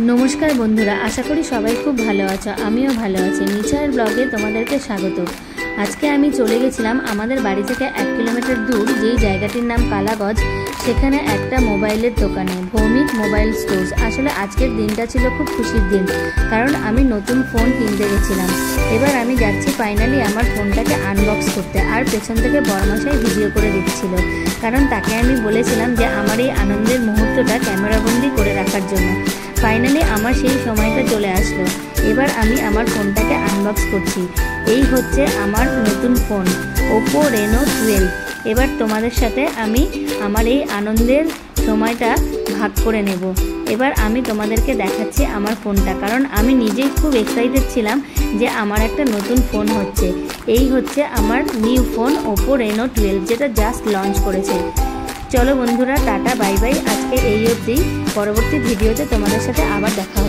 नमस्कार बंधुरा आशा करी सबाई खूब भालो आछो। आमिओ भालो आछि। नेचार ब्लगे तोमादेरके स्वागत। आज के आमी चले गेছিলাম आमादेर बाड़ी थेके 1 किलोमीटर दूर जेई जायगाटिर नाम कालागंज सेखाने एकटा मोबाइलेर दोकाने भौमिक मोबाइल स्टोर्स। आसले आजकेर दिनटा छिलो खूब खुशिर दिन, कारण आमी नतून फोन किनते गेছিলাম। एबार आमी जाচ্ছি फाइनाली आमार फोनटाके आनबक्स करते। और पेছন থেকে বড়মশাই ভিডিও করে দিচ্ছিল, কারণ তাকে আমি বলেছিলাম যে আমার এই আনন্দের মুহূর্তটা ক্যামেরাবন্দি করে রাখার জন্য। ফাইনালি আমার সেই সময়টা চলে আসলো। এবার আমি আমার ফোনটাকে আনবক্স করছি। এই হচ্ছে আমার নতুন ফোন Oppo Reno 12। এবার তোমাদের সাথে আমি আমার এই আনন্দের সময়টা ভাগ করে নেব। এবার আমি তোমাদেরকে দেখাচ্ছি আমার ফোনটা, কারণ আমি নিজেই খুব এক্সাইটেড ছিলাম যে আমার একটা নতুন ফোন হচ্ছে। এই হচ্ছে আমার নিউ ফোন Oppo Reno 12, যেটা জাস্ট লঞ্চ করেছে। চলো বন্ধুরা, টাটা বাই বাই। আজকে এই অবধি, পরবর্তী ভিডিওতে তোমাদের সাথে আবার দেখা হবে।